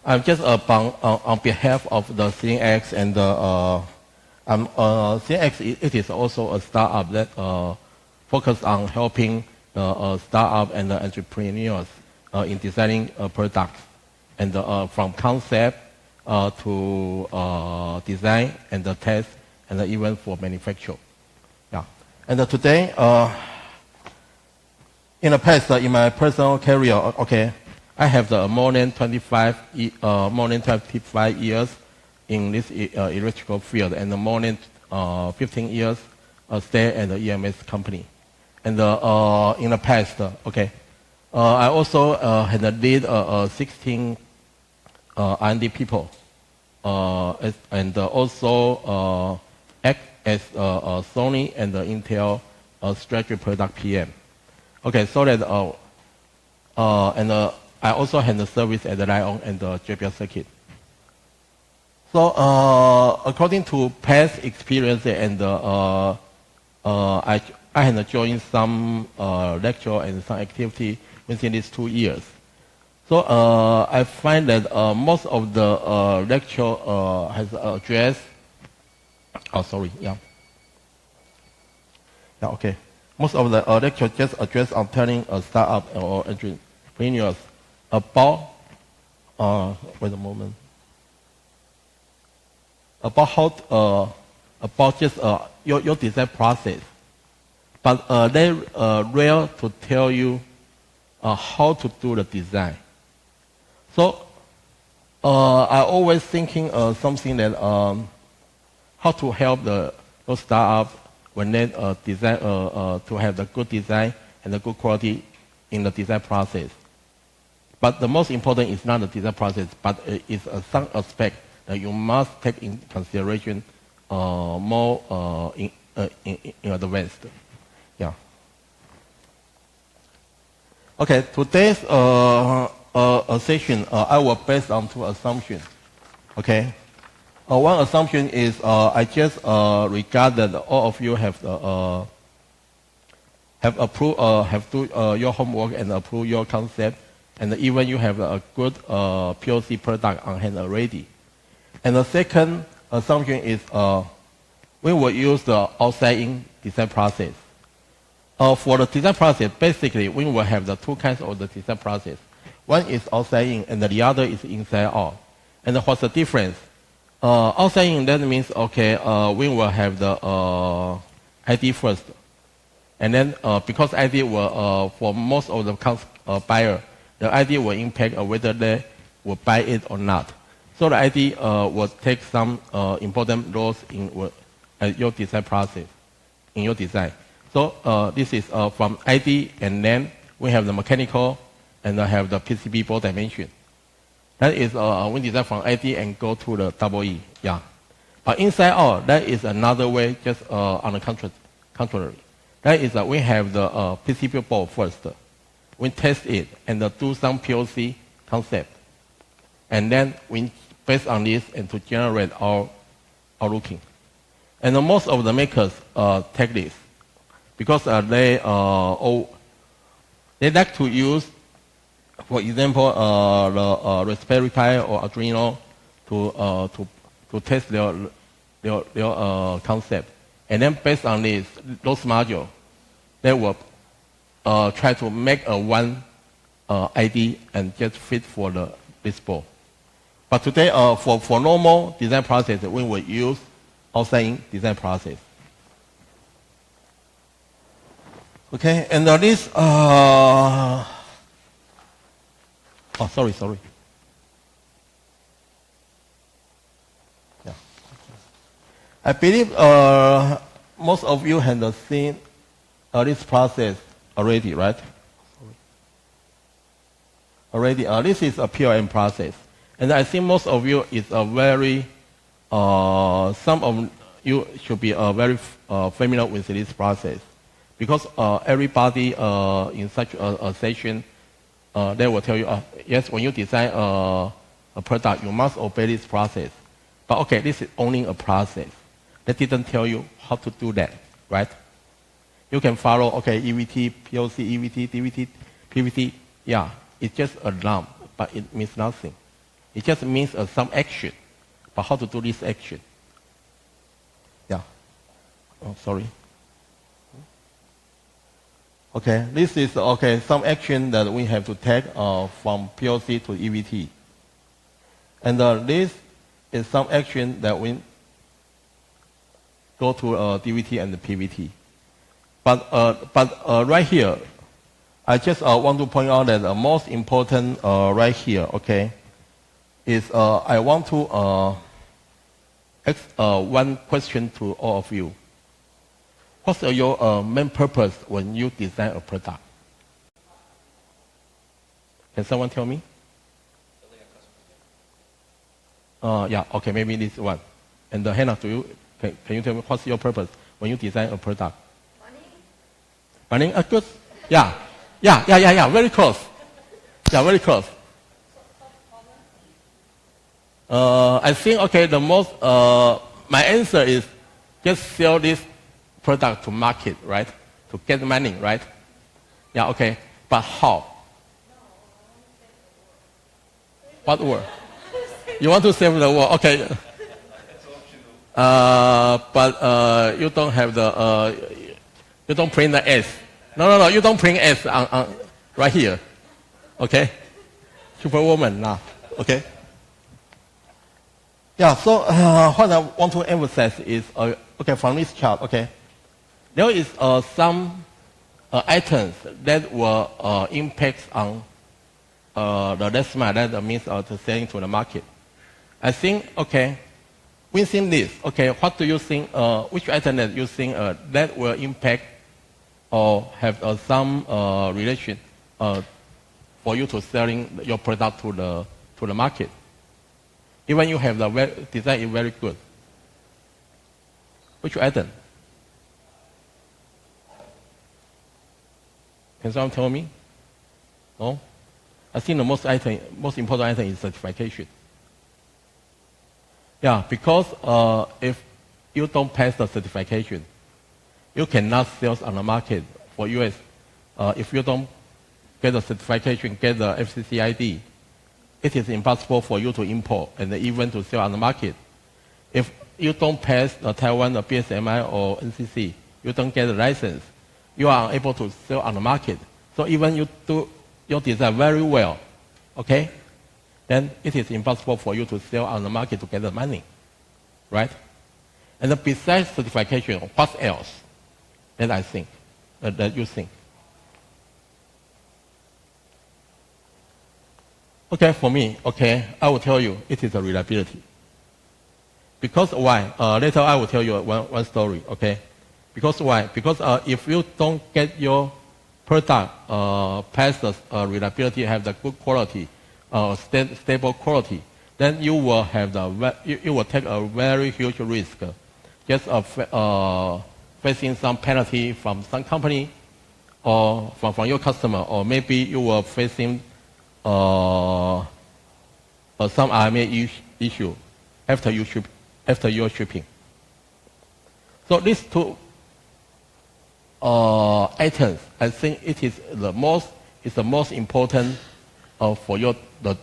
I'm just on behalf of the CNX and CNX. It is also a startup that focus on helping startup and entrepreneurs in designing products, and from concept to design and the test, and even for manufacture. Yeah. And today, in the past, in my personal career, okay, I have more than 25 years in this electrical field, and more than 15 years stay at the EMS company. And in the past, okay, I also had a lead 16 R&D people, and also act as Sony and Intel strategy product PM. Okay, so that and I also had the service at the LiteOn and the Jabil circuit. So according to past experience, and I had joined some lecture and some activity within these 2 years. So I find that most of the lecture has addressed. Oh, sorry. Yeah. Yeah. Okay. Most of the lecture just address on telling a startup or entrepreneurs about. Wait a moment. About how about just your design process, but they rare to tell you how to do the design. So I always thinking something that how to help those startups when they design to have the good design and the good quality in the design process. But the most important is not the design process, but it's some aspect that you must take in consideration more in advance. Yeah. Okay, today's session I will base on two assumptions. Okay. One assumption is I just regard that all of you have approved, have do your homework and approve your concept, and even you have a good POC product on hand already. And the second assumption is we will use the outside-in design process. For the design process, basically we will have the two kinds of the design process. One is outside-in, and the other is inside-out. And what's the difference? Outside-in, that means, okay, we will have the ID first. And then because ID will, for most of the buyer, the ID will impact whether they will buy it or not. So the ID will take some important roles in your design process, in your design. So this is from ID, and then we have the mechanical, and I have the PCB board dimension. That is we design from ID and go to the EE. Yeah. But inside out, that is another way, just on the contrary. That is we have the PCB board first. We test it and do some POC concept. And then we based on this and to generate our looking. And most of the makers take this because they like to use, for example, the Raspberry Pi or Arduino to test their concept. And then based on this, those modules, they will try to make a one ID and just fit for this board. But today, for normal design process, we will use outside-in design process. Okay, and this, oh, sorry. Yeah. I believe most of you have seen this process already, right? Already, this is a PLM process. And I think most of you is a very, some of you should be very familiar with this process. Because everybody in such a session, they will tell you, yes, when you design a product, you must obey this process. But okay, this is only a process. They didn't tell you how to do that, right? You can follow, okay, EVT, POC, EVT, DVT, PVT. Yeah, it's just a lump, but it means nothing. It just means some action. But how to do this action? Yeah. Oh, sorry. Okay, this is some action that we have to take from POC to EVT. And this is some action that we go to DVT and the PVT. But right here, I just want to point out that the most important right here, is I want to ask one question to all of you. What's your main purpose when you design a product? Can someone tell me? Yeah, okay, maybe this one. And Hannah, can you tell me what's your purpose when you design a product? Money? Money? Good. Yeah, very close. Yeah, very close. I think, the most, my answer is just sell this product to market, right? To get money, right? Yeah, okay. But how? What word? You want to save the world? Okay. But you don't have the, you don't print the S. No, you don't print S on right here. Okay? Superwoman now. Okay? Yeah, so what I want to emphasize is, from this chart, there is some items that will impact on the last mile, that means the selling to the market. I think, within this, what do you think, which item that you think that will impact or have some relation for you to selling your product to the market? Even you have the design is very good. Which item? Can someone tell me? No? I think the most important item is certification. Yeah, because if you don't pass the certification, you cannot sell on the market for US. If you don't get the certification, get the FCC ID, it is impossible for you to import and even to sell on the market. If you don't pass the Taiwan, the BSMI or NCC, you don't get the license, you are unable to sell on the market. So even you do your design very well, then it is impossible for you to sell on the market to get the money, right? And besides certification, what else that I think, that you think? For me, I will tell you, it is a reliability. Because why? Later I will tell you one story, Because why? Because if you don't get your product past the reliability, have the good quality, stable quality, then you will have you will take a very huge risk, just facing some penalty from some company or from your customer, or maybe you will facing some RMA issue after your shipping. So these two items, I think it is the most important for the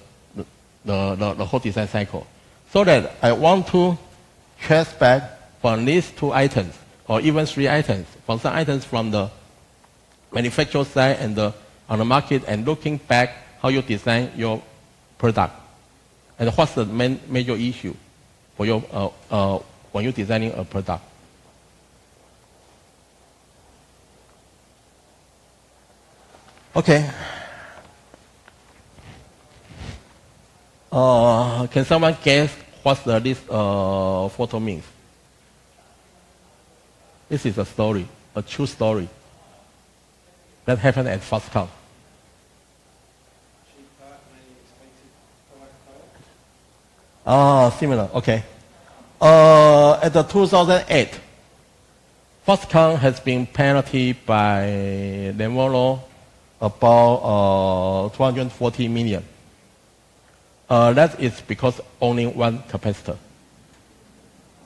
whole design cycle. So that I want to trace back from these two items, or even three items, from some items from the manufacturer side and on the market, and looking back how you design your product, and what's the major issue for your when you're designing a product. Can someone guess what this photo means? This is a story, a true story that happened at Foxconn. Similar, at the 2008, Foxconn has been penalized by Lenovo about 240 million. That is because only one capacitor.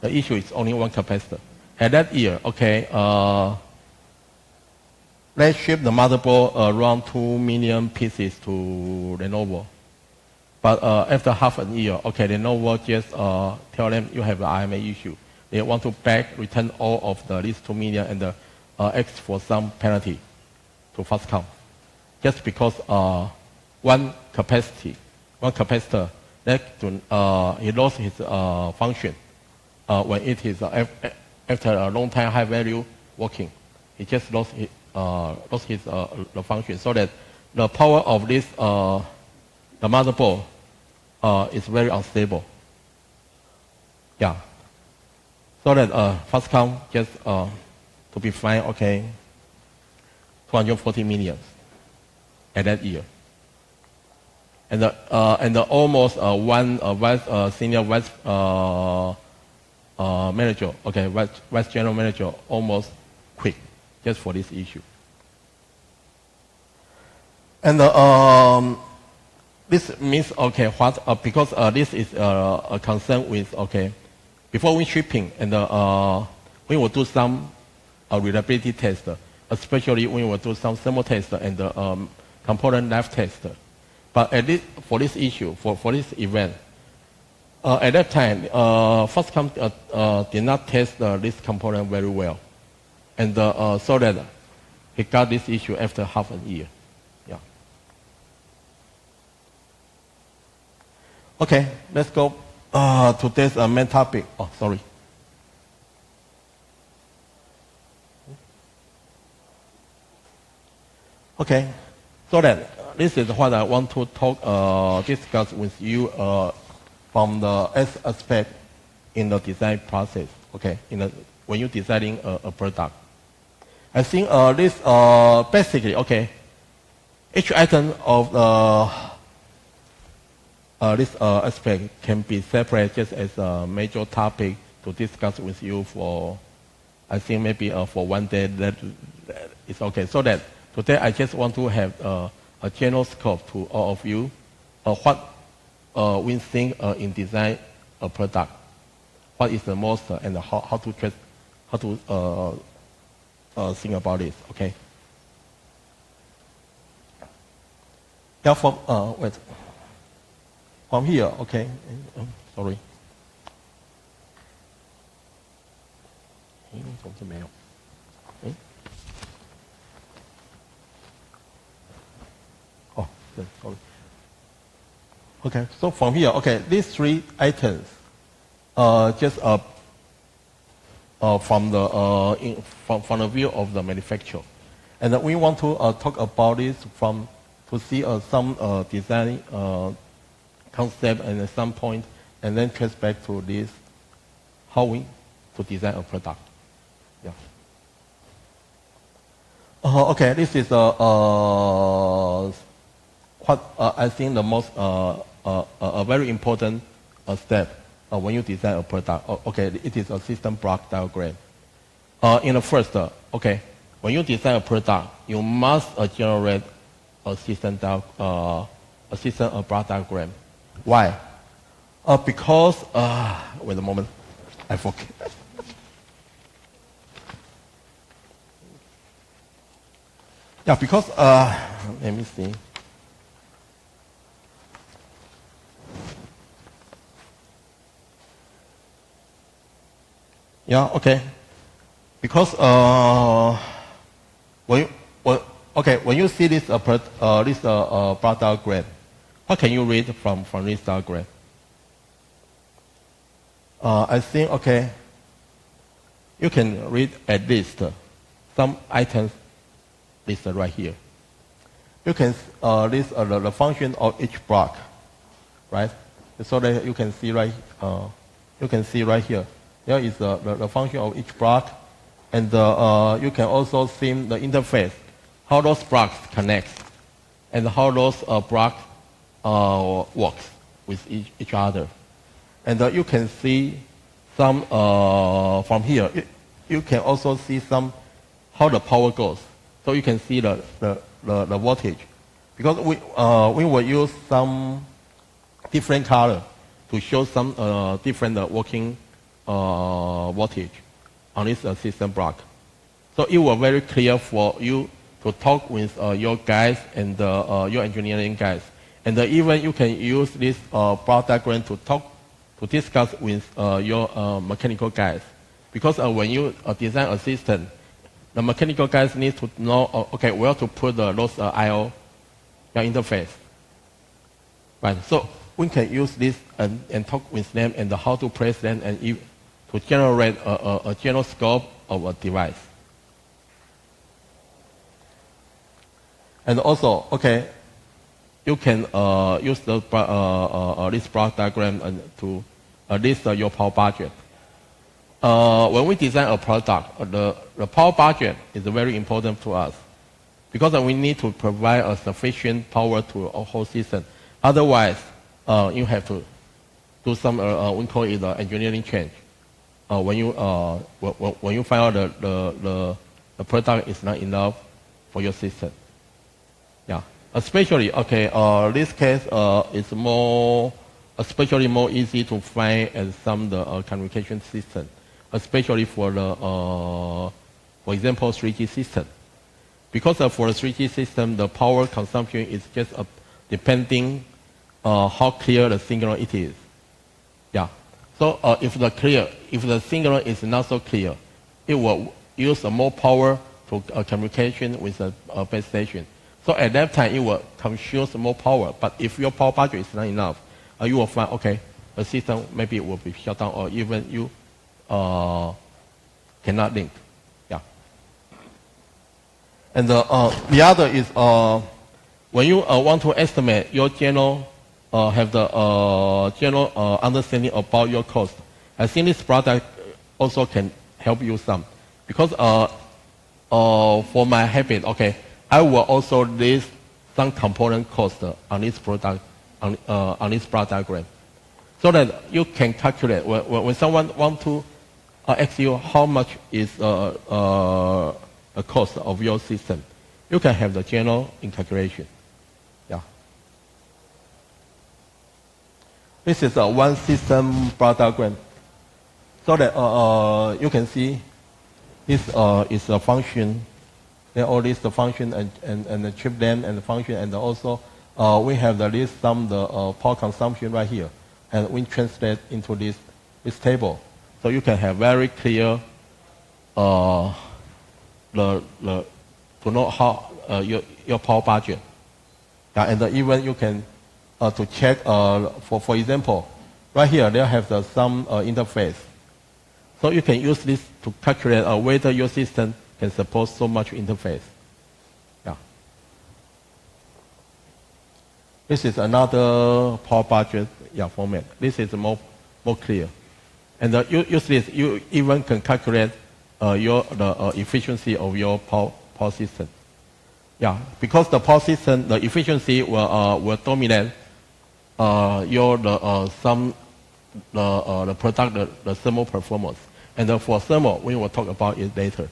The issue is only one capacitor. At that year, they shipped the motherboard around 2 million pieces to Lenovo. But after half a year, okay, they no more just tell them you have an IMA issue. They want to back return all of the least 2 million and ask for some penalty to Foxconn, just because one capacitor that he lost his function when it is after a long time high value working. He just lost his the function, so that the power of this the motherboard is very unstable. Yeah. So that Foxconn just to be fine, okay, 240 million at that year. And almost one senior vice manager, okay, vice general manager almost quit just for this issue. And this means, okay, what, because this is a concern with, okay, before we shipping, and we will do some reliability test, especially we will do some thermal test and component life test. But at least for this issue, for this event, at that time, Foxconn did not test this component very well. And so that he got this issue after half a year. Yeah. Okay, let's go to this main topic. Oh, sorry. Okay, so that this is what I want to discuss with you from the S aspect in the design process. Okay, when you're designing a product, I think this basically, okay, each item of this aspect can be separated just as a major topic to discuss with you for, I think maybe for one day. That is okay. So that today I just want to have a general scope to all of you, what we think in design a product, what is the most and how to think about it. Okay. Yeah. From here. Okay. Sorry. Oh, sorry. Okay, so from here, okay, these three items, just from the view of the manufacturer, and we want to talk about this to see some design concept and at some point, and then trace back to this how we to design a product. Yeah. Okay, this is what I think the most a very important step when you design a product. Okay, it is a system block diagram. In the first, okay, when you design a product, you must generate a system block diagram. Why? Because wait a moment, I forget. Yeah, because let me see. Yeah, okay. Because when you see this block diagram, what can you read from this diagram? I think, okay, you can read at least some items listed right here. You can list the function of each block, right? So that you can see right here. There is the function of each block, and you can also see the interface, how those blocks connect, and how those blocks work with each other. And you can see some from here. You can also see some how the power goes. So you can see the voltage, because we will use some different color to show some different working voltage on this system block. So it was very clear for you to talk with your guys and your engineering guys And even you can use this block diagram to discuss with your mechanical guys. Because when you design a system, the mechanical guys need to know, okay, where to put those I/O interface. Right. So we can use this and talk with them and how to place them and to generate a general scope of a device. And also, okay, you can use this block diagram to list your power budget. When we design a product, the power budget is very important to us because we need to provide a sufficient power to a whole system. Otherwise, you have to do some we call it engineering change. When you find out the product is not enough for your system. Yeah, especially this case is especially more easy to find as some the communication system, especially for the for example 3G system, because for the 3G system the power consumption is just depending how clear the signal it is. Yeah. So if the signal is not so clear, it will use more power to communication with the base station. So at that time, it will consume more power. But if your power budget is not enough, you will find, okay, the system maybe will be shut down or even you cannot link. Yeah. And the other is when you want to estimate your general, have the general understanding about your cost. I think this product also can help you some. Because for my habit, okay, I will also list some component cost on this product, on this block diagram, so that you can calculate when someone want to ask you how much is the cost of your system. You can have the general in calculation. Yeah. This is one system block diagram, so that you can see this is a function. There all this the function and the chip length and the function, and also we have the list some the power consumption right here, and we translate into this table, so you can have very clear to know how your power budget. Yeah, and even you can to check for example, right here they have some interface, so you can use this to calculate whether your system can support so much interface. Yeah. This is another power budget format. This is more clear. And use this, you even can calculate the efficiency of your power system. Yeah, because the power system, the efficiency will dominate the product, the thermal performance. And for thermal, we will talk about it later.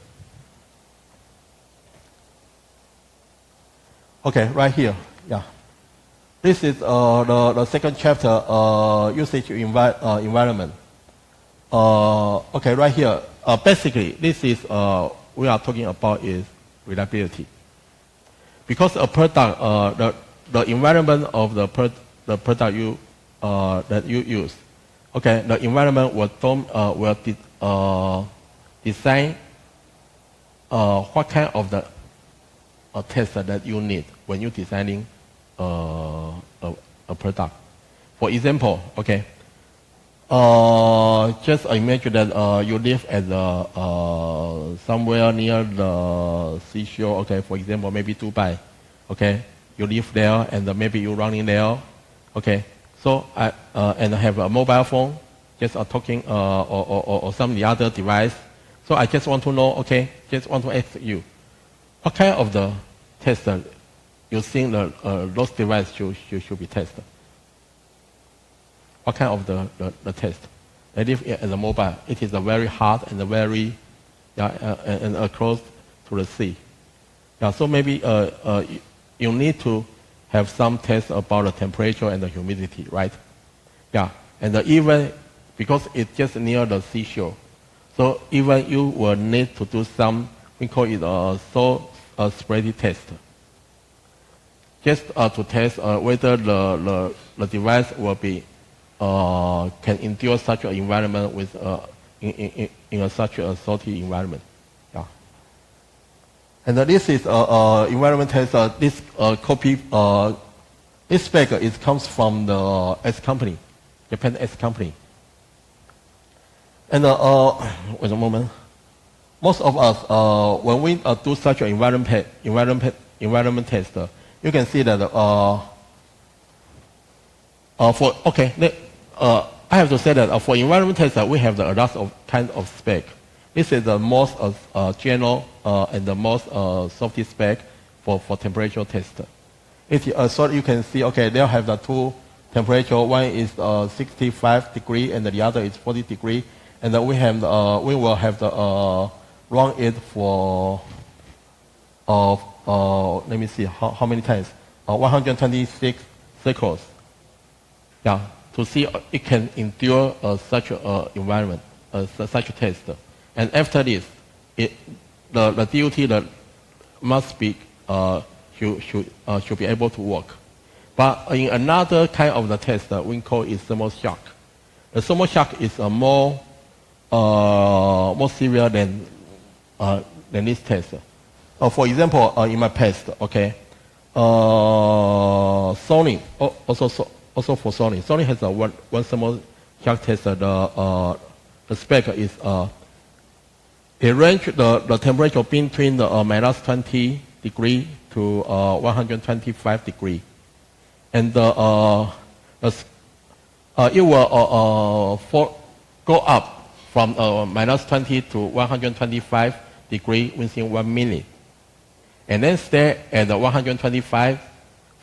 Okay, right here, yeah. This is the second chapter, usage environment. Okay, right here, basically, this is we are talking about is reliability. Because a product, the environment of the product you that you use, okay, the environment will design what kind of the test that you need when you're designing a product. For example, okay, just imagine that you live at somewhere near the seashore. Okay, for example, maybe Dubai. Okay, you live there and maybe you're running there. Okay, so and I have a mobile phone, just talking or some other device. So I just want to know. Okay, just want to ask you, what kind of the test you think those devices should be tested? What kind of the test? I live as a mobile. It is a very hard and a very and close to the sea. Yeah, so maybe you need to have some tests about the temperature and the humidity, right? Yeah, and even because it's just near the seashore, so even you will need to do some, we call it a spready test. just to test whether the device will be can endure such an environment with in such a salty environment. Yeah. And this is environment test. This copy, this spec comes from the S company, Japan S company. And wait a moment. Most of us, when we do such an environment test, you can see that I have to say that for environment test, we have a lot of kind of spec. This is the most general and the most softy spec for temperature test. So you can see, okay, they have the two temperature. One is 65 degree and the other is 40 degree. And we will have the run it for let me see how many times 126 cycles. Yeah, to see it can endure such an environment, such a test. And after this, the DUT must be should be able to work. But in another kind of the test, we call it thermal shock. The thermal shock is more severe than this test. For example, in my past, okay, Sony also for Sony. Sony has one thermal shock test. The spec is it range the temperature between the minus 20 degree to 125 degree, and it will go up from minus 20 to 125 degree within 1 minute, and then stay at 125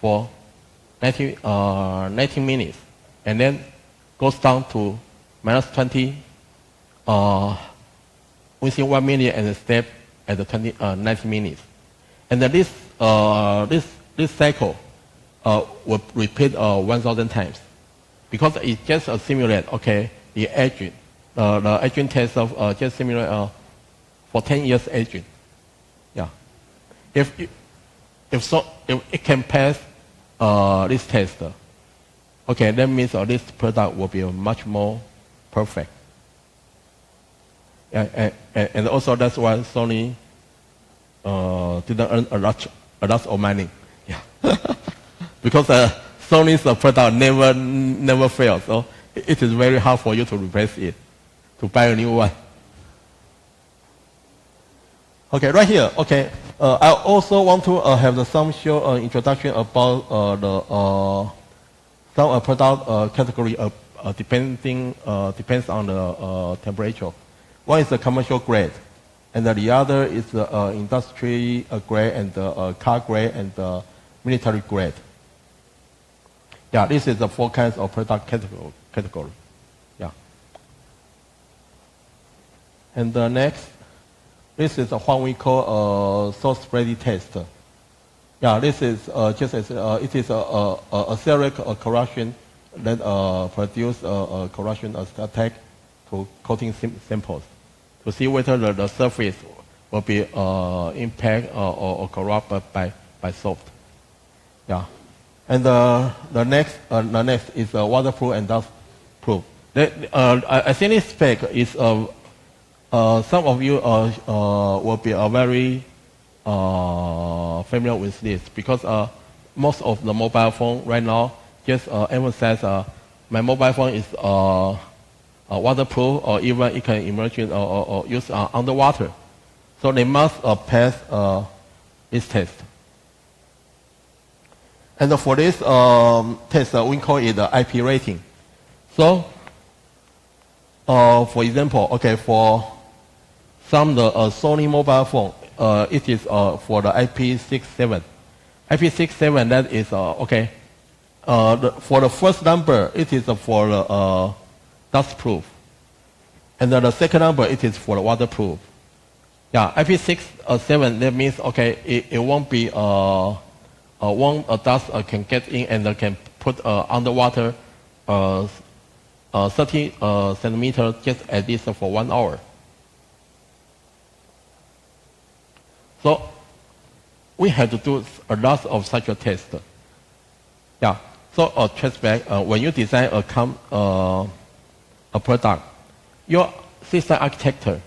for 90 minutes, and then goes down to minus 20 within 1 minute and stay at the 90 minutes. And then this cycle will repeat 1,000 times, because it just simulate, okay, the aging. The aging test of just simulate for 10 years aging. Yeah. If it can pass this test, okay, that means this product will be much more perfect. And also that's why Sony didn't earn a lot of money. Yeah. Because Sony's product never fails, so it is very hard for you to replace it, to buy a new one. Okay, right here. Okay, I also want to have some short introduction about some product category depends on the temperature. One is the commercial grade, and the other is the industry grade, and the car grade, and the military grade. Yeah, this is the 4 kinds of product category. Yeah. And next, this is what we call a source spreading test. Yeah, this is just as it is a serial correction that produce a correction attack to coating samples to see whether the surface will be impacted or corrupted by soft. Yeah. And the next is waterproof and dustproof. I think this spec is some of you will be very familiar with this, because most of the mobile phone right now just emphasize my mobile phone is waterproof, or even it can emerge or use underwater. So they must pass this test. And for this test, we call it the IP rating. So, for example, okay, for some the Sony mobile phone, it is for the IP67. IP67, that is okay. For the first number, it is for the dustproof, and then the second number, it is for the waterproof. Yeah, IP67, that means okay, it won't be one dust can get in and can put underwater 30 centimeters just at least for 1 hour. So we had to do a lot of such a test. Yeah. So trace back, when you design a product, your system architecture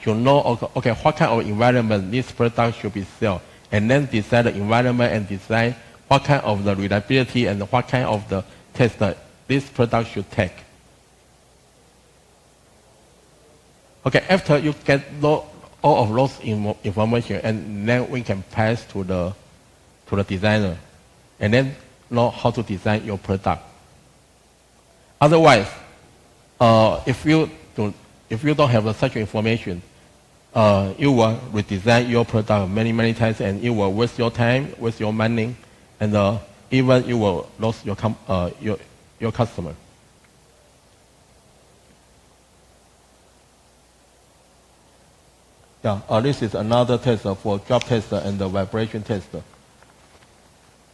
should know, okay, what kind of environment this product should be sold, and then design the environment and design what kind of the reliability and what kind of the test that this product should take. Okay, after you get all of those information, and then we can pass to the designer, and then know how to design your product. Otherwise, if you don't have such information, you will redesign your product many times, and you will waste your time, waste your money, and even you will lose your customer. Yeah, this is another tester for drop tester and the vibration tester.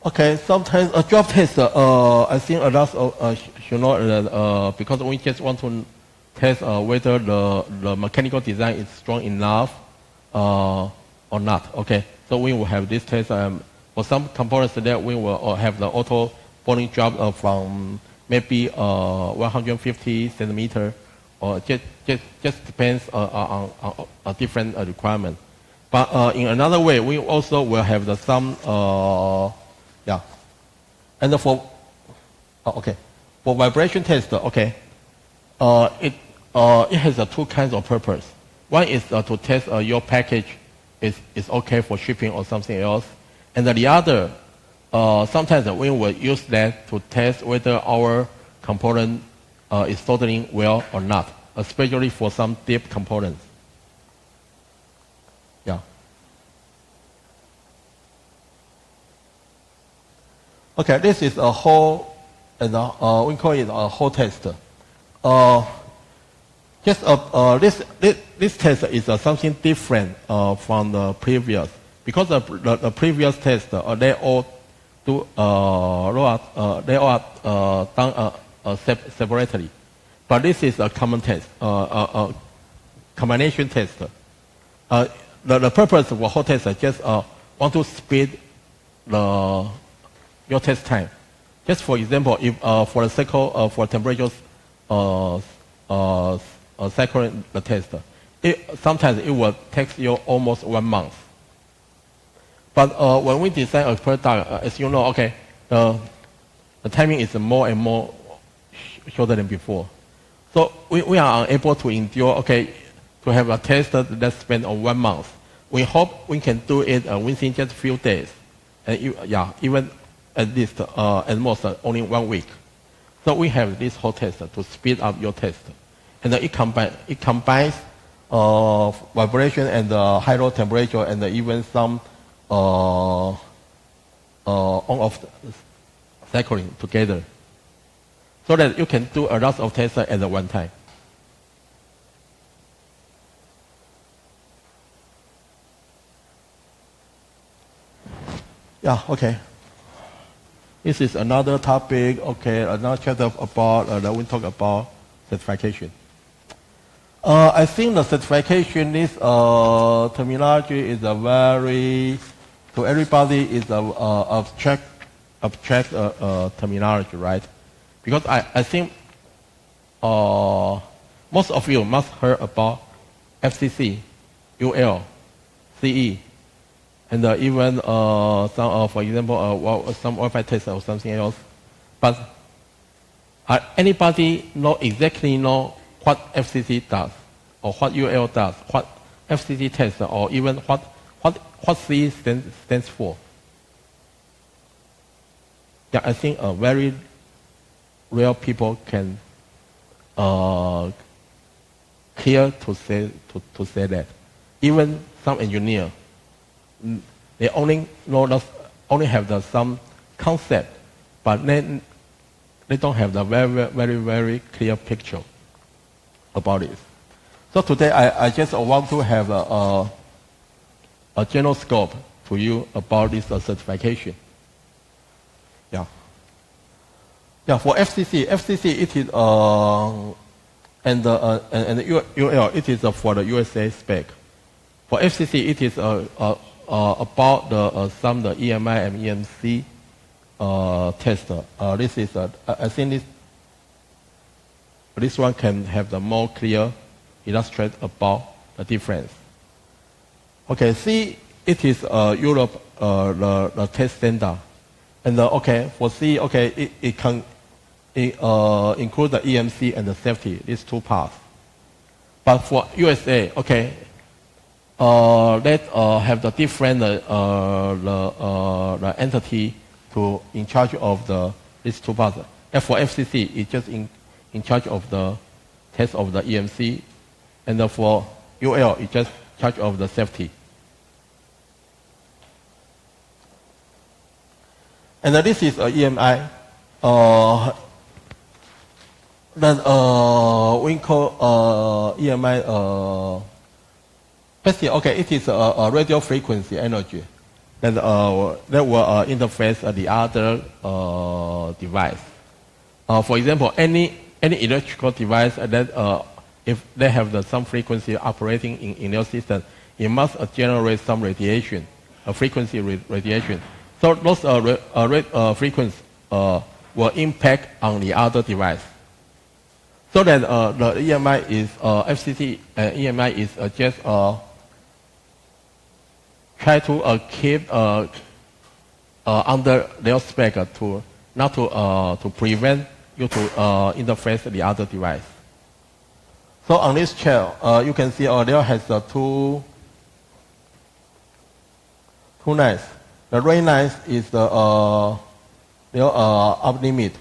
Okay, sometimes a drop tester, I think a lot of should know because we just want to test whether the mechanical design is strong enough or not. Okay, so we will have this test. For some components that we will have the auto bonding drop from maybe 150 centimeter, or just depends on a different requirement. But in another way, we also will have the some yeah. And for vibration tester, okay, it has two kinds of purpose. One is to test your package is okay for shipping or something else, and the other sometimes we will use that to test whether our component is soldering well or not, especially for some deep components. Yeah. Okay, this is a whole, and we call it a whole tester. This test is something different from the previous, because the previous test they all do they all done separately, but this is a common test, combination tester. The purpose of a whole tester just want to speed your test time. Just for example, if for a cycle for temperatures cycle the tester, sometimes it will take you almost 1 month. But when we design a product, as you know, okay, the timing is more and more shorter than before. So we are unable to endure, okay, to have a tester that spend on 1 month. We hope we can do it within just a few days, and even at least at most only 1 week. So we have this whole tester to speed up your test, and it combines vibration and high low temperature, and even some on-off cycling together, so that you can do a lot of tests at one time. Yeah, okay. This is another topic, okay, another chapter about, that we talk about certification. I think the certification is terminology is a very, to everybody is a abstract terminology, right? Because I think most of you must heard about FCC, UL, CE, and even some, for example, some Wi-Fi test or something else. But anybody exactly know what FCC does, or what UL does, what FCC tests, or even what CE stands for? Yeah, I think very rare people can clear to say that. Even some engineer, they only have some concept, but then they don't have the very clear picture about it. So today I just want to have a general scope to you about this certification. Yeah. Yeah, for FCC it is and the UL it is for the USA spec. For FCC it is about the EMI and EMC, tester. This is I think this one can have the more clear illustrate about the difference. Okay, C it is Europe the test standard, and okay for C it can include the EMC and the safety, these two parts. But for USA, okay, let's have the different the entity to in charge of these two parts. And for FCC, it's just in charge of the test of the EMC, and for UL, it's just in charge of the safety. And this is EMI. Then we call EMI. Basically, okay, it is a radio frequency energy that will interface the other device. For example, any electrical device that if they have some frequency operating in your system, it must generate some radiation, a frequency radiation. So those frequencies will impact on the other device. So that the EMI is FCC EMI is just try to keep under their spec to not to prevent you to interface the other device. So on this chart, you can see there has two lines. The red line is the up limit,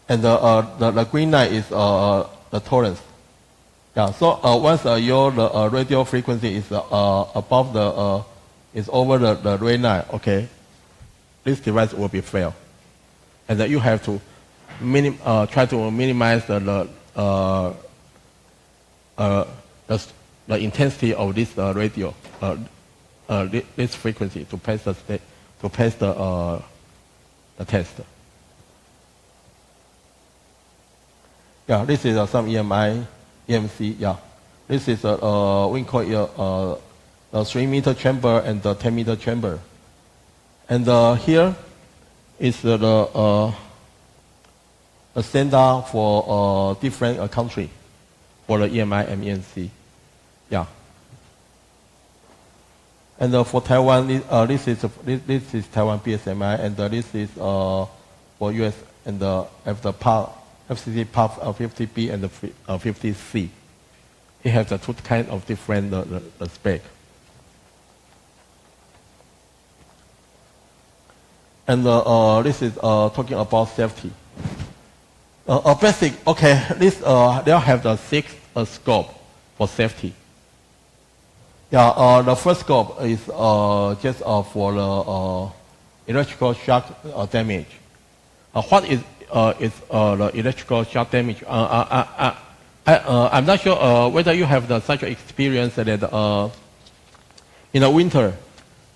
and the green line is the tolerance. Yeah. So once your radio frequency is above is over the red line, okay, this device will be failed, and you have to try to minimize the intensity of this radio. This frequency to pass the test. Yeah, this is some EMI EMC. Yeah, this is we call it a 3-meter chamber and the 10-meter chamber, and here is the standard for different country for the EMI and EMC. Yeah. And for Taiwan, this is Taiwan BSMI, and this is for US and the part FCC part 50B and the 50C. It has the two kind of different the spec. And this is talking about safety. Basic, okay. This they have the 6 scope for safety. Yeah, the first scope is just for the electrical shock damage. What is the electrical shock damage? I'm not sure whether you have such experience that in the winter,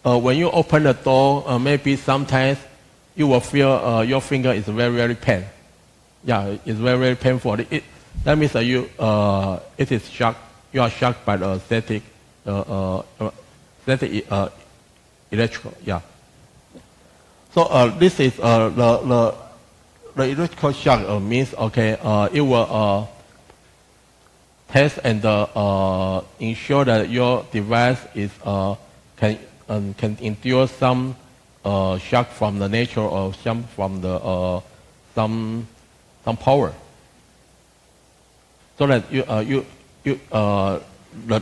when you open the door, maybe sometimes you will feel your finger is very, very pain. Yeah, it's very, very painful. That means it is shocked. You are shocked by the static. Electrical, yeah. So this is the electrical shock means okay. It will test and ensure that your device is can endure some shock from the nature or some from the some power, so that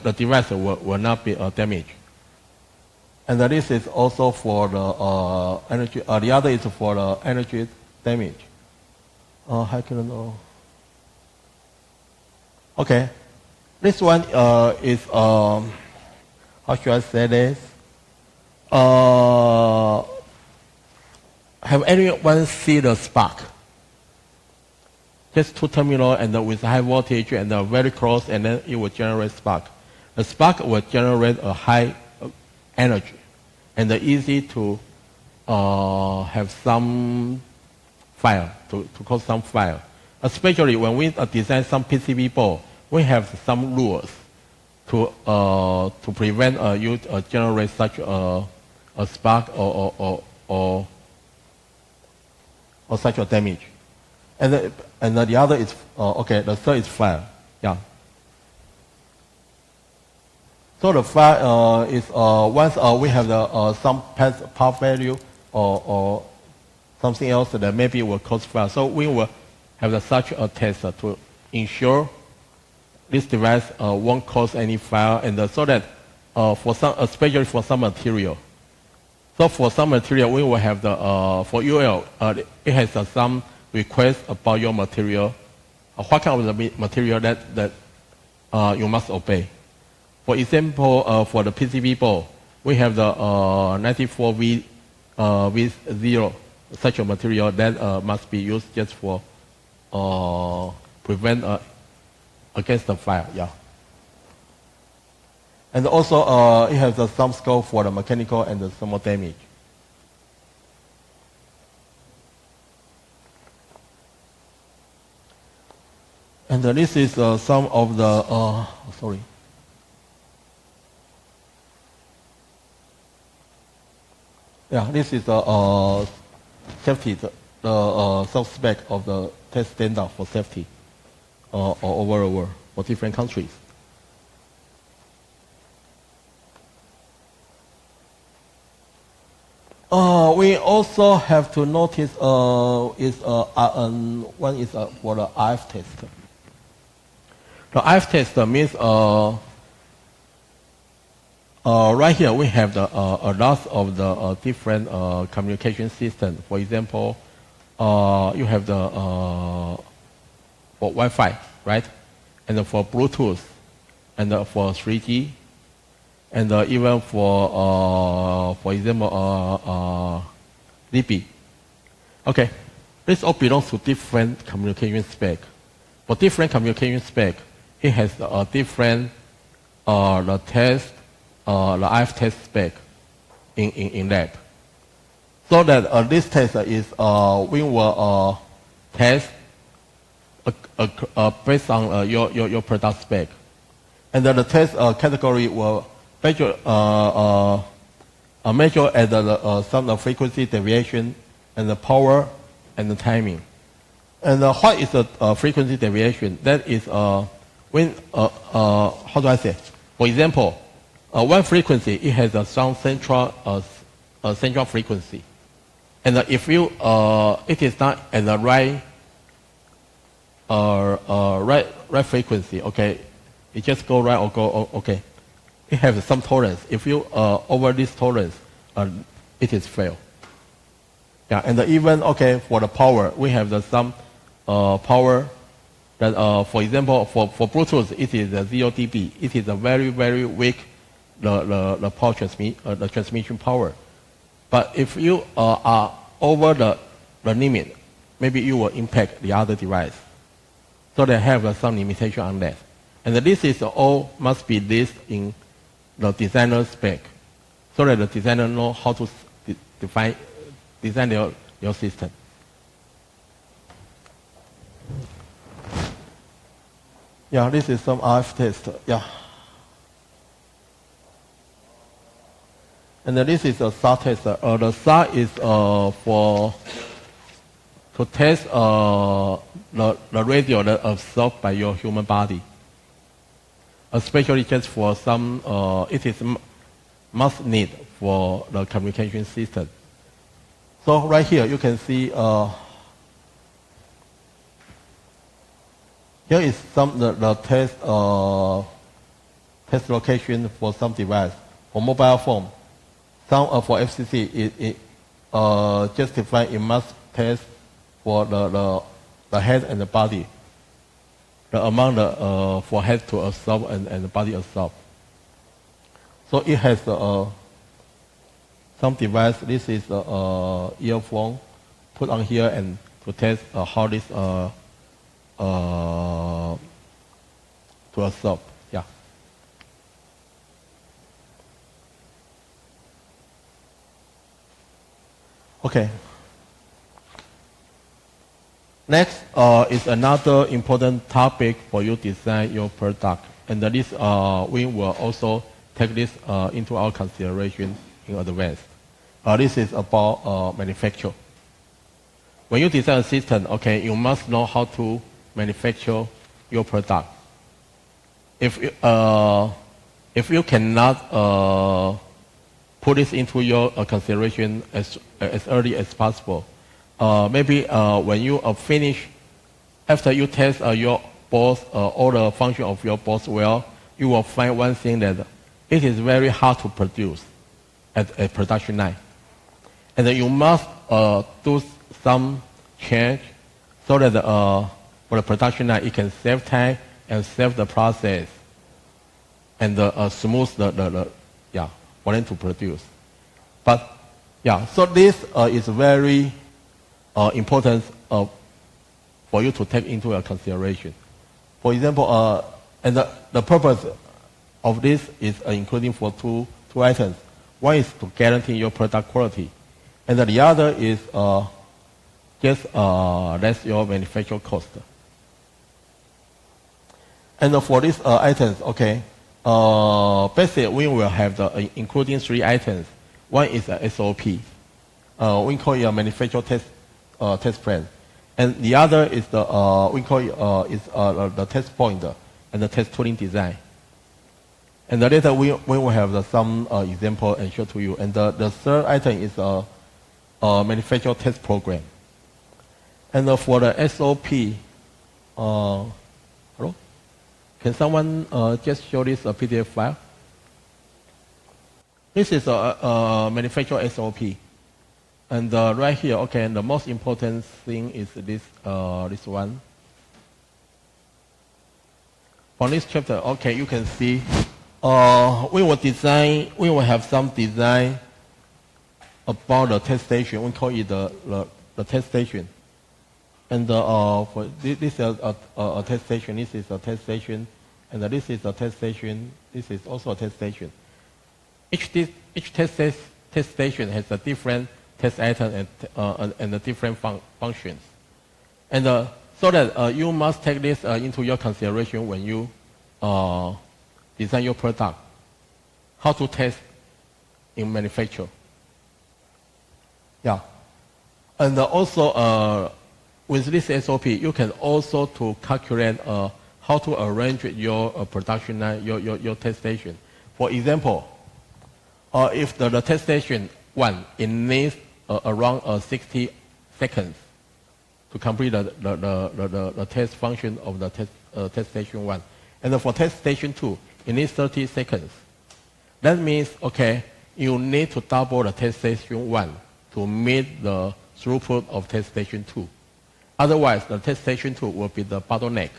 the device will not be damaged. And this is also for the energy. The other is for the energy damage. How can I know? Okay, this one is how should I say this? Have anyone seen the spark? Just 2 terminals and with high voltage and very close, and then it will generate spark. The spark will generate a high energy, and easy to have some fire, to cause some fire. Especially when we design some PCB board, we have some rules to prevent you generate such a spark or or such a damage. And the other is, okay, the third is fire. Yeah. So the fire is once we have the some part value or something else that maybe will cause fire. So we will have such a test to ensure this device won't cause any fire, and so that for some, especially for some material. So for some material, we will have the for UL. It has some request about your material. What kind of the material that you must obey? For example, for the PCB board, we have the 94V V0, such a material that must be used just for prevent against the fire. Yeah. And also, it has some scope for the mechanical and the thermal damage. And this is some of the, sorry. Yeah, this is the safety, the sub-spec of the test standard for safety all over the world for different countries. We also have to notice one is for the IF test. The IF test means right here we have the a lot of the different communication systems. For example, you have the for Wi-Fi, right? And for Bluetooth, and for 3G, and even for example, DB. Okay, this all belongs to different communication spec. For different communication spec, it has a different the test, the IF test spec in lab. So that this test is we will test based on your product spec, and the test category will measure at some frequency deviation and the power and the timing. And what is the frequency deviation? That is when how do I say? For example, one frequency it has some central frequency, and if you it is not at the right frequency, okay, it just go right or go okay. It has some tolerance. If you over this tolerance, it is fail. Yeah, and even okay for the power, we have some power that for example for Bluetooth it is 0 dB. It is a very weak the power the transmission power. But if you are over the limit, maybe you will impact the other device. So they have some limitation on that. And this is all must be listed in the designer spec, so that the designer know how to design your system. Yeah, this is some RF test. Yeah. And this is a SAR test. The SAR is for to test the radio that absorbed by your human body. Especially just for some, it is must need for the communication system. So right here you can see here is some the test location for some device. For mobile phone, some for FCC it justify it must test for the head and the body. The amount for head to absorb and the body absorb. So it has some device. This is earphone put on here and to test how this to absorb. Yeah. Okay. Next is another important topic for you design your product, and this we will also take this into our consideration in advance. This is about manufacture. when you design a system, okay, you must know how to manufacture your product. If you cannot put this into your consideration as early as possible, maybe when you finish, after you test your boards, all the function of your boards well, you will find one thing that it is very hard to produce at a production line. And then you must do some change so that for the production line, it can save time and save the process and smooth for them to produce. But yeah, so this is very important for you to take into your consideration. For example, and the purpose of this is including for two items. One is to guarantee your product quality, and the other is just less your manufacturing cost. And for these items, okay, basically we will have including 3 items. One is a SOP. We call it a manufacturer test plan. And the other is we call it the test point and the test tooling design. And later we will have some example and show to you. And the third item is a manufacturer test program. And for the SOP, hello? Can someone just show this PDF file? This is a manufacturer SOP. And right here, okay, and the most important thing is this one. For this chapter, okay, you can see we will have some design about the test station. We call it the test station. And for this is a test station, this is a test station, and this is a test station, this is also a test station. Each test station has a different test item and a different functions. And so that you must take this into your consideration when you design your product, how to test in manufacture. Yeah. And also with this SOP, you can also to calculate how to arrange your production line, your test station. For example, if the test station 1, it needs around 60 seconds to complete the test function of the test station 1. And for test station 2, it needs 30 seconds. That means, okay, you need to double the test station 1 to meet the throughput of test station 2. Otherwise, the test station 2 will be the bottleneck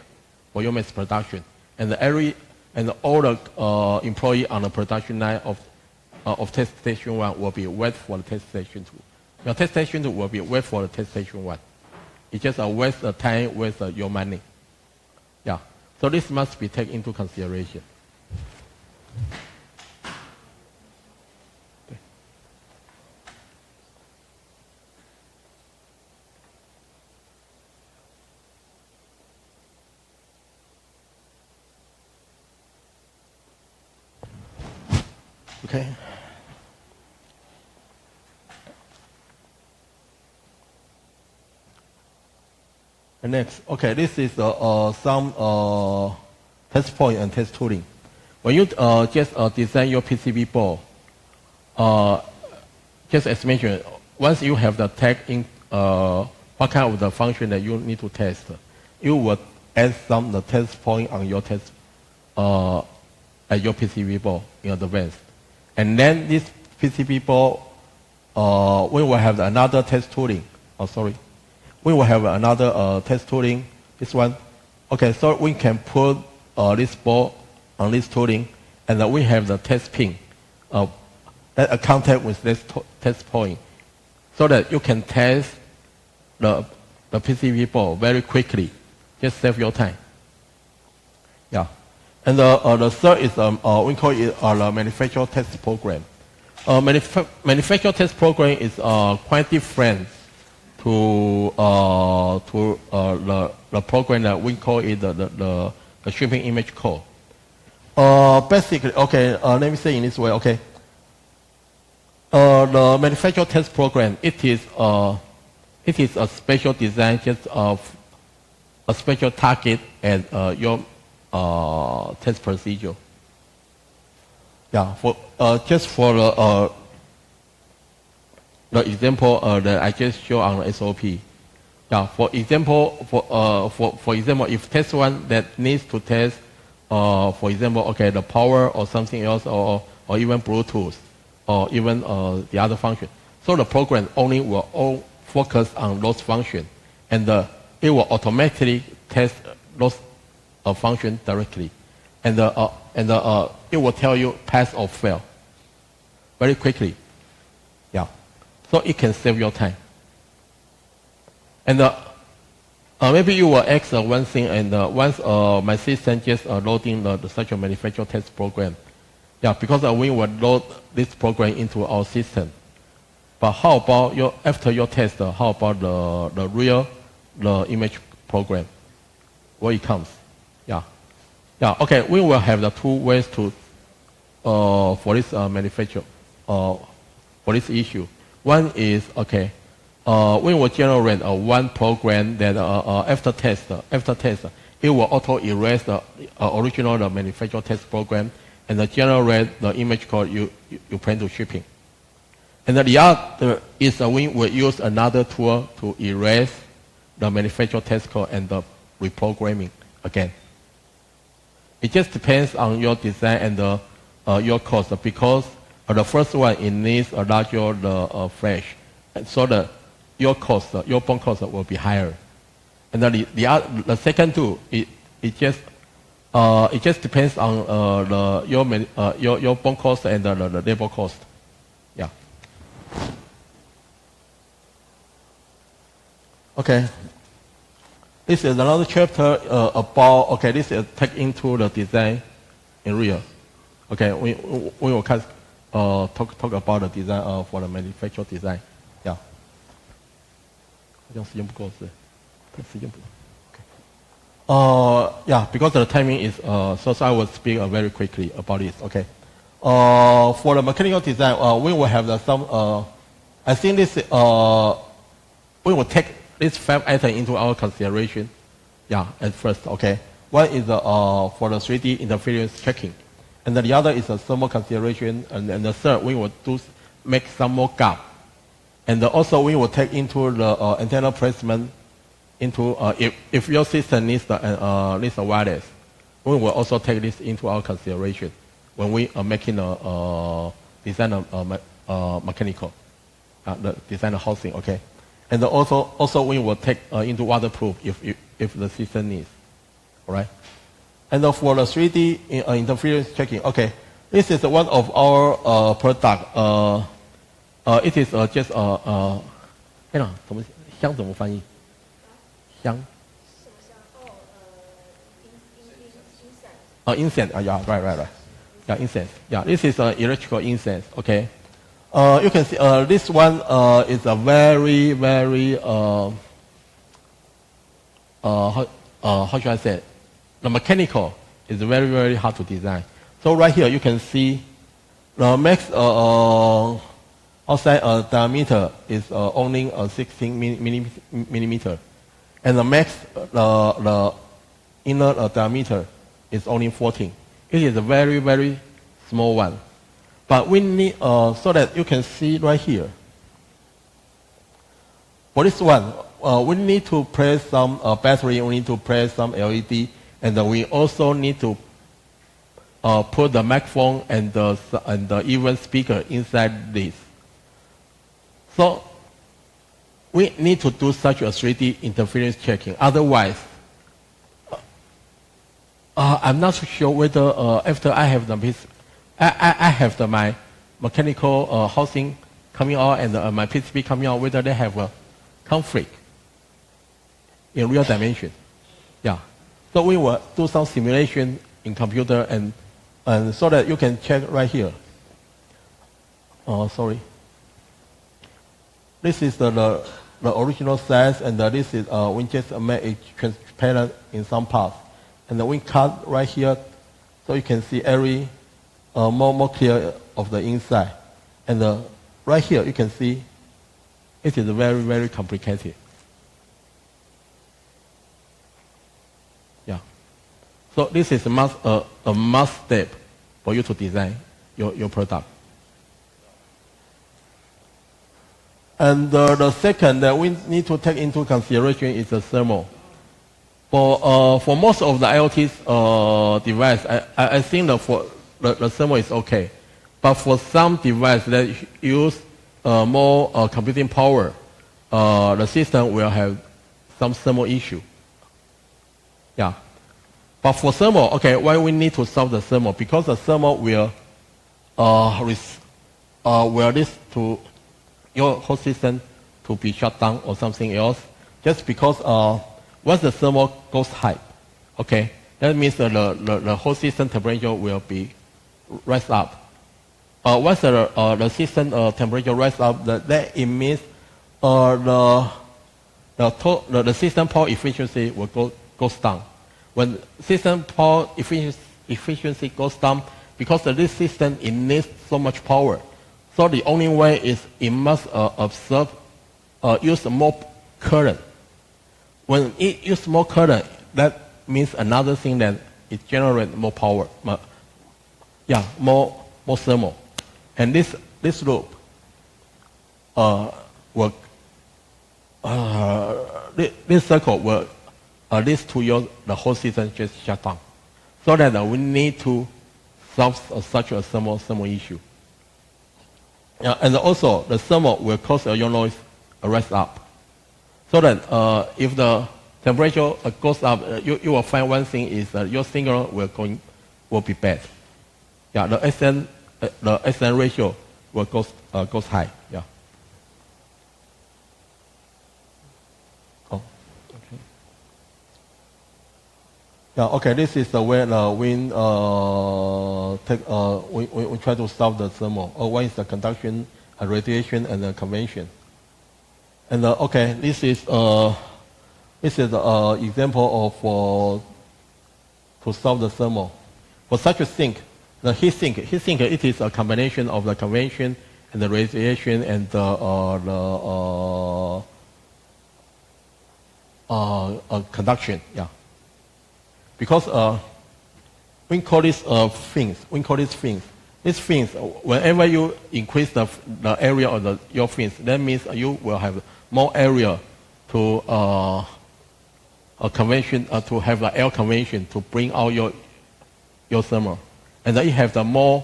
for your mass production. And all the employee on the production line of test station 1 will be wait for the test station 2. Your test station 2 will be wait for the test station 1. It's just a waste of time, waste of your money. Yeah. So this must be taken into consideration. Okay. And next, okay, this is some test point and test tooling. When you just design your PCB board, just as mentioned, once you have the tag in what kind of the function that you need to test, you will add some the test point on your test at your PCB board in advance. And then this PCB board, we will have another test tooling. We will have another test tooling, this one. Okay, so we can put this board on this tooling, and we have the test pin that contact with this test point, so that you can test the PCB board very quickly. Just save your time. Yeah. And the third is, we call it the manufacturer test program. Manufacturer test program is quite different to the program that we call it the shipping image code. Basically, okay, let me say in this way, okay. The manufacturer test program, it is It is a special design, just of a special target and your test procedure. Yeah, for just for the example that I just showed on the SOP. Yeah, for example, for example, if test one that needs to test, for example, okay, the power or something else, or even Bluetooth, or even the other function. So the program only will all focus on those functions, and it will automatically test those functions directly, and it will tell you pass or fail very quickly. Yeah, so it can save your time. And maybe you will ask one thing, and once my system just loading such a manufacturer test program. Yeah, because we will load this program into our system. But how about after your test, how about the image program, where it comes? Yeah. Yeah, okay, we will have the two ways to, for this manufacturer, for this issue. One is, okay, we will generate one program that after test, it will auto erase the original manufacturer test program and generate the image code you plan to shipping. And the other is we will use another tool to erase the manufacturer test code and the reprogramming again. It just depends on your design and your cost, because the first one, it needs a larger flash, and so your cost, your BOM cost will be higher. And then the second two, it just depends on your BOM cost and the labor cost. Yeah. Okay. This is another chapter about, okay, this is take into the design in real. Okay, we will talk about the design for the manufacturer design. Yeah. 好像时间不够是，时间不够。Okay. Yeah, because the timing is so I will speak very quickly about this. Okay. For the mechanical design, we will have some. I think this we will take these 5 items into our consideration. Yeah, at first. Okay. One is for the 3D interference checking, and the other is a thermal consideration, and the third we will make some more gap. And also we will take into the antenna placement into if your system needs a wireless, we will also take this into our consideration when we are making a design mechanical, the design of housing. Okay, and also we will take into waterproof if the system needs. All right, and for the 3D interference checking. Okay, this is one of our product. It is just 哎呀，怎么香怎么翻译？香。Incense. Yeah, right. Yeah, incense. Yeah, this is electrical incense. Okay. You can see this one is a very how should I say it? The mechanical is very hard to design. So right here you can see the max outside diameter is only 16 millimeter, and the max the inner diameter is only 14. It is a very small one, but we need so that you can see right here. For this one, we need to place some battery. We need to place some LED, and we also need to put the microphone and the even speaker inside this. So we need to do such a 3D interference checking. Otherwise, I'm not so sure whether after I have I have my mechanical housing coming out and my PCB coming out, whether they have a conflict in real dimension. Yeah. So we will do some simulation in computer and so that you can check right here. Sorry. This is the original size, and this is we just made it transparent in some parts, and then we cut right here, so you can see every more clear of the inside, and right here you can see It is very, very complicated. Yeah. So this is a must step for you to design your product. And the second that we need to take into consideration is the thermal. For most of the IoT device, I think the thermal is okay. But for some device that use more computing power, the system will have some thermal issue. Yeah. But for thermal, okay, why we need to solve the thermal? Because the thermal will lead to your whole system to be shut down or something else. Just because once the thermal goes high, okay, that means the whole system temperature will be rise up. Once the system temperature rise up, that it means the system power efficiency will goes down. When system power efficiency goes down, because this system it needs so much power, so the only way is it must use more current. When it uses more current, that means another thing that it generates more power. More thermal. And this loop this circle will lead to the whole system just shut down. So that we need to solve such a thermal issue. And also the thermal will cause your noise rise up. So that if the temperature goes up, you will find one thing is that your signal will be bad. Yeah, the SN ratio will goes high. Yeah. Oh, okay. Yeah, okay. This is the way we try to solve the thermal. One is the conduction, radiation, and the convection. And okay, this is an example of to solve the thermal. For such a sink, the heat sink, it is a combination of the convection and the radiation and the conduction. Yeah. Because we call this fins. These fins, whenever you increase the area of your fins, that means you will have more area to convection to have the air convection to bring out your thermal, and then you have the more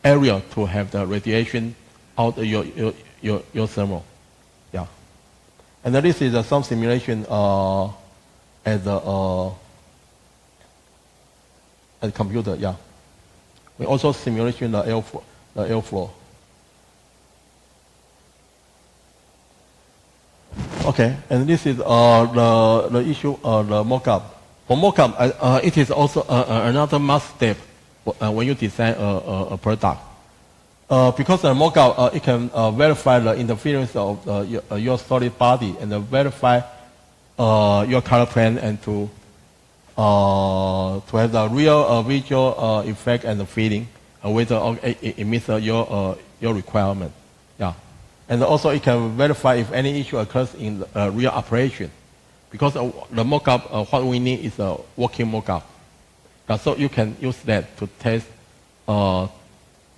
area to have the radiation out of your thermal. Yeah, and then this is some simulation at the computer. Yeah, we also simulation the airflow. Okay, and this is the issue the mockup. For mockup, it is also another must step when you design a product. Because the mockup, it can verify the interference of your solid body and verify your color plane and to have the real visual effect and the feeling whether it meets your requirement. Yeah. And also it can verify if any issue occurs in real operation. Because the mockup, what we need is a working mockup. So you can use that to test, have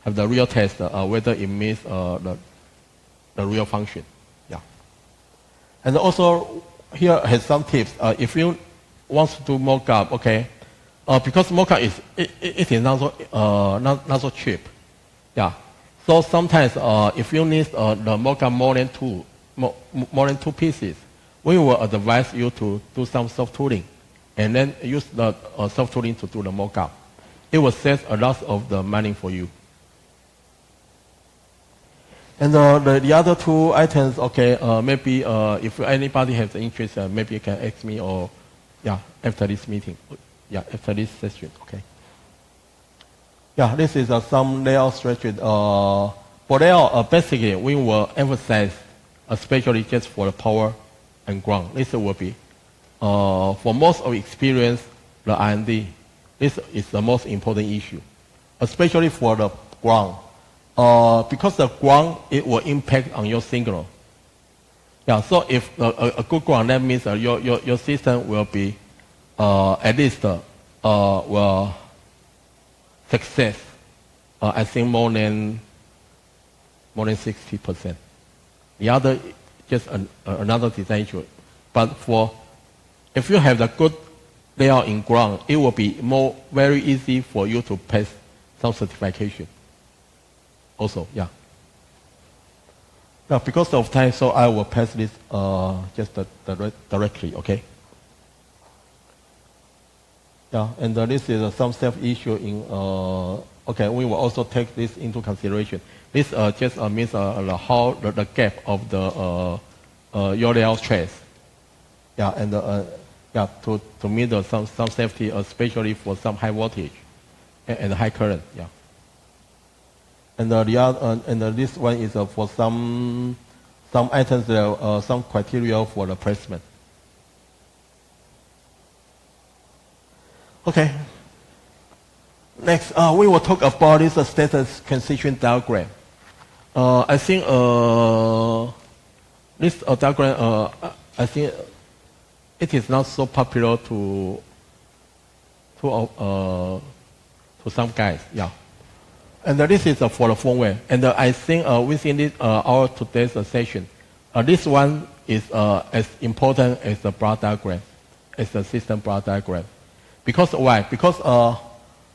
the real test, whether it meets the real function. Yeah. And also here has some tips. If you want to do mockup, okay, because mockup is not so cheap. Yeah. So sometimes, if you need the mockup more than two pieces, we will advise you to do some soft tooling, and then use the soft tooling to do the mockup. It will save a lot of the money for you. And the other two items, okay, maybe if anybody has interest, maybe you can ask me or, yeah, after this meeting, yeah, after this session, okay. Yeah, this is some layout strategy. For layout, basically, we will emphasize, especially just for the power and ground. This will be, for most of experience, the R&D, this is the most important issue, especially for the ground. Because the ground, it will impact on your signal. Yeah, so if a good ground, that means your system will be at least will success. I think more than 60%. The other just another design issue. But if you have the good layout in ground, it will be very easy for you to pass some certification. Also, yeah. Now, because of time, so I will pass this just directly, okay? Yeah, and this is some self-issue in, okay, we will also take this into consideration. This just means how the gap of the your layout trace. Yeah, and yeah, to meet some safety, especially for some high voltage and high current, yeah. And the other, and this one is for some items there are some criteria for the placement. Okay. Next, we will talk about this status transition diagram. I think this diagram, I think it is not so popular to some guys, yeah. And this is for the firmware. And I think within this, our today's session, this one is as important as the block diagram, as the system block diagram. Because why? Because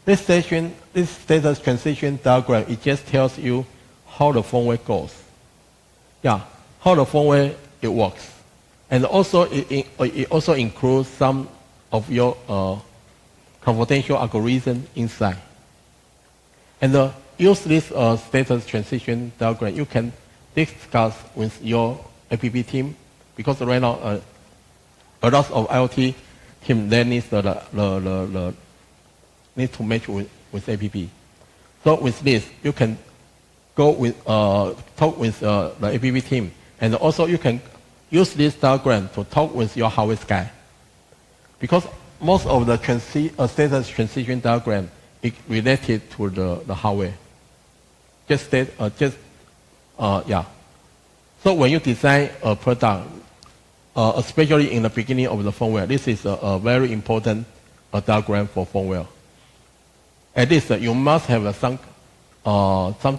this status transition diagram, it just tells you how the firmware goes. Yeah, how the firmware it works. And also it also includes some of your confidential algorithm inside. And use this status transition diagram. You can discuss with your APP team, because right now a lot of IoT team they need need to match with APP. So with this, you can go with talk with the APP team, and also you can use this diagram to talk with your hardware guy, because most of the status transition diagram is related to the hardware. Yeah. So when you design a product, especially in the beginning of the firmware, this is a very important diagram for firmware. At least you must have some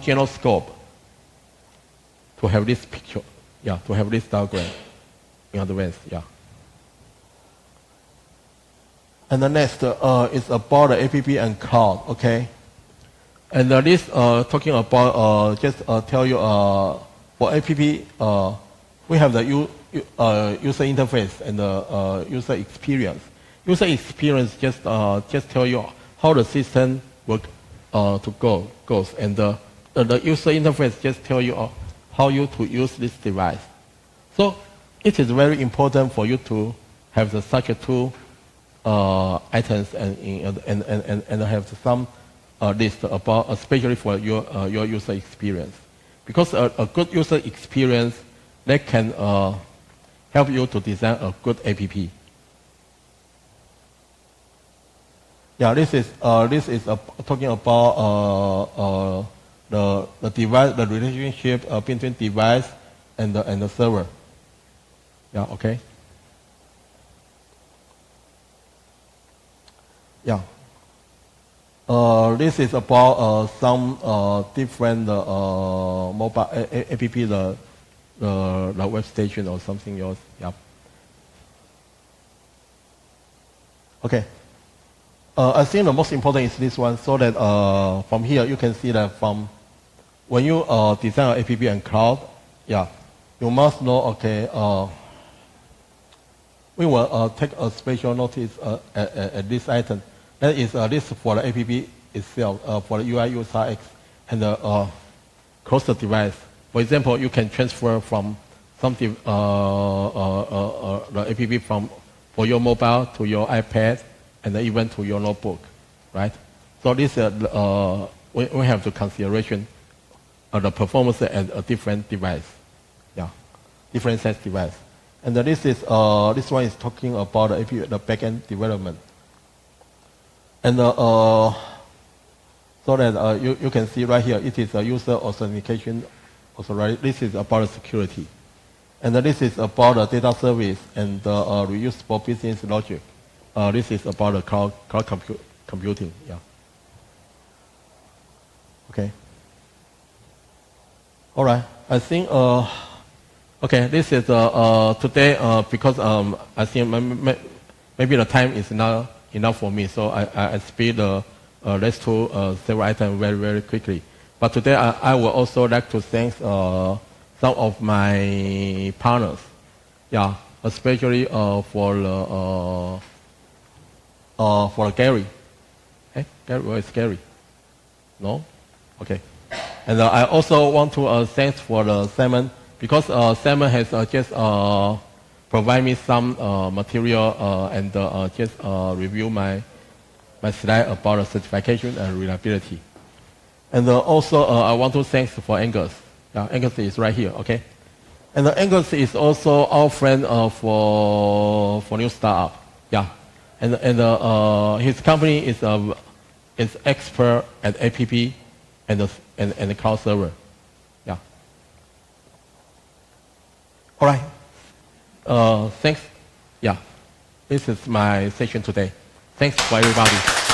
general scope to have this picture, yeah, to have this diagram in advance, yeah. And the next is about the APP and cloud, okay? And this talking about just tell you for APP we have the user interface and the user experience. User experience just tell you how the system goes, and the user interface just tell you how you to use this device. So it is very important for you to have such a two items and have some list about, especially for your user experience, because a good user experience that can help you to design a good APP. Yeah, this is talking about the device, the relationship between device and the server. Yeah, okay. Yeah. This is about some different mobile app, the web station or something else. Yeah. Okay. I think the most important is this one, so that from here you can see that from when you design an app and cloud, yeah, you must know, okay, we will take a special notice at this item. That is this for the app itself, for the UI UXX and the cluster device. For example, you can transfer from the app for your mobile to your iPad and even to your notebook, right? So this we have the consideration of the performance at a different device, yeah, different size device. And this one is talking about the APP, the backend development. And so that you can see right here, it is a user authentication. Also, right, this is about security. And this is about the data service and the reusable business logic. This is about the cloud computing. Yeah. Okay. All right. I think. Okay. This is today because I think maybe the time is not enough for me, so I speed the rest two several items very quickly. But today I would also like to thank some of my partners, yeah, especially for Gary. Hey, Gary, where is Gary? No? Okay. And I also want to thank for Simon, because Simon has just provided me some material and just review my slide about certification and reliability. And also I want to thank for Angus. Yeah, Angus is right here, okay? And Angus is also our friend for new startup. Yeah, and his company is expert at APP and the cloud server. Yeah. All right. Thanks. Yeah, this is my session today. Thanks for everybody.